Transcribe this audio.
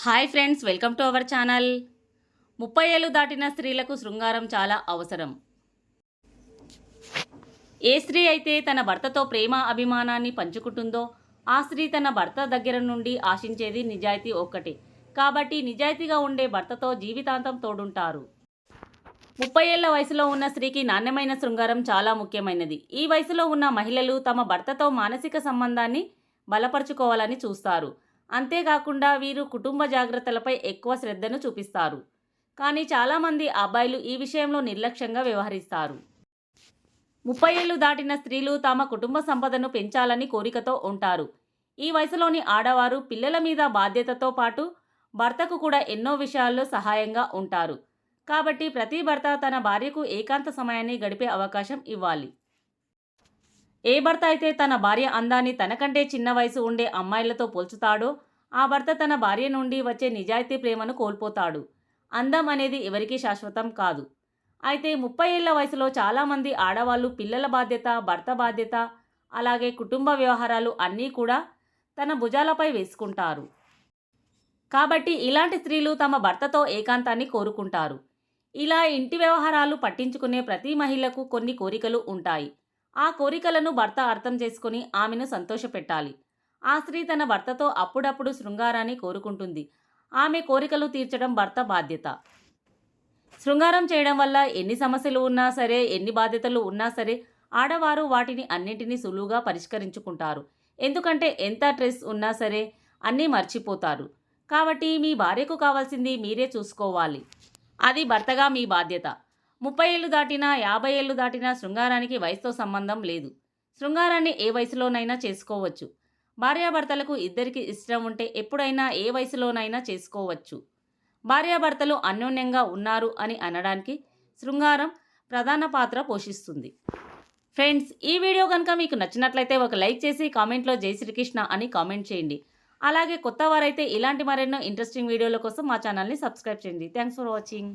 Hi friends, welcome to our channel. 30 ఏళ్ళు దాటిన స్త్రీలకు శృంగారం చాలా అవసరం. ఏ స్త్రీ అయితే తన భర్తతో ప్రేమ అభిమానాన్ని పంచుకుంటుందో ఆ స్త్రీ తన భర్త దగ్గర నుండి ఆశించేది నిజాయితీ ఒక్కటే. కాబట్టి నిజాయితీగా ఉండే భర్తతో జీవితాంతం తోడుంటారు. 30 ఏళ్ల వయసులో ఉన్న స్త్రీకి నాణ్యమైన శృంగారం చాలా ముఖ్యమైనది. ఈ వయసులో ఉన్న మహిళలు తమ భర్తతో మానసిక సంబంధాన్ని బలపరుచుకోవాలని చూస్తారు. అంతేకాకుండా వీరు కుటుంబ జాగ్రత్తలపై ఎక్కువ శ్రద్ధను చూపిస్తారు. కానీ చాలామంది అబ్బాయిలు ఈ విషయంలో నిర్లక్ష్యంగా వ్యవహరిస్తారు. 30 ఏళ్లు దాటిన స్త్రీలు తమ కుటుంబ సంపదను పెంచాలని కోరికతో ఉంటారు. ఈ వయసులోని ఆడవారు పిల్లల మీద బాధ్యతతో పాటు భర్తకు కూడా ఎన్నో విషయాల్లో సహాయంగా ఉంటారు. కాబట్టి ప్రతి భర్త తన భార్యకు ఏకాంత సమయాన్ని గడిపే అవకాశం ఇవ్వాలి. ఏ భర్త అయితే తన భార్య అందాన్ని తనకంటే చిన్న వయసు ఉండే అమ్మాయిలతో పోల్చుతాడో ఆ భర్త తన భార్య నుండి వచ్చే నిజాయితీ ప్రేమను కోల్పోతాడు. అందం అనేది ఎవరికీ శాశ్వతం కాదు. అయితే 30 ఏళ్ల వయసులో చాలామంది ఆడవాళ్ళు పిల్లల బాధ్యత, భర్త బాధ్యత, అలాగే కుటుంబ వ్యవహారాలు అన్నీ కూడా తన భుజాలపై వేసుకుంటారు. కాబట్టి ఇలాంటి స్త్రీలు తమ భర్తతో ఏకాంతాన్ని కోరుకుంటారు. ఇలా ఇంటి వ్యవహారాలు పట్టించుకునే ప్రతి మహిళకు కొన్ని కోరికలు ఉంటాయి. ఆ కోరికలను భర్త అర్థం చేసుకుని ఆమెను సంతోషపెట్టాలి. ఆ స్త్రీ తన భర్తతో అప్పుడప్పుడు శృంగారాన్ని కోరుకుంటుంది. ఆమె కోరికలు తీర్చడం భర్త బాధ్యత. శృంగారం చేయడం వల్ల ఎన్ని సమస్యలు ఉన్నా సరే, ఎన్ని బాధ్యతలు ఉన్నా సరే ఆడవారు వాటిని అన్నింటినీ సులువుగా పరిష్కరించుకుంటారు. ఎందుకంటే ఎంత స్ట్రెస్ ఉన్నా సరే అన్నీ మర్చిపోతారు. కాబట్టి మీ భార్యకు కావాల్సింది మీరే చూసుకోవాలి. అది భర్తగా మీ బాధ్యత. 30 ఏళ్లు దాటినా 50 ఏళ్లు దాటినా శృంగారానికి వయసుతో సంబంధం లేదు. శృంగారాన్ని ఏ వయసులోనైనా చేసుకోవచ్చు. భార్యాభర్తలకు ఇద్దరికి ఇష్టం ఉంటే ఎప్పుడైనా ఏ వయసులోనైనా చేసుకోవచ్చు. భార్యాభర్తలు అన్యోన్యంగా ఉన్నారు అని అనడానికి శృంగారం ప్రధాన పాత్ర పోషిస్తుంది. ఫ్రెండ్స్, ఈ వీడియో కనుక మీకు నచ్చినట్లయితే ఒక లైక్ చేసి కామెంట్లో జై శ్రీకృష్ణ అని కామెంట్ చేయండి. అలాగే కొత్త వారైతే ఇలాంటి మరెన్నో ఇంట్రెస్టింగ్ వీడియోల కోసం మా ఛానల్ని సబ్స్క్రైబ్ చేయండి. Thanks for watching.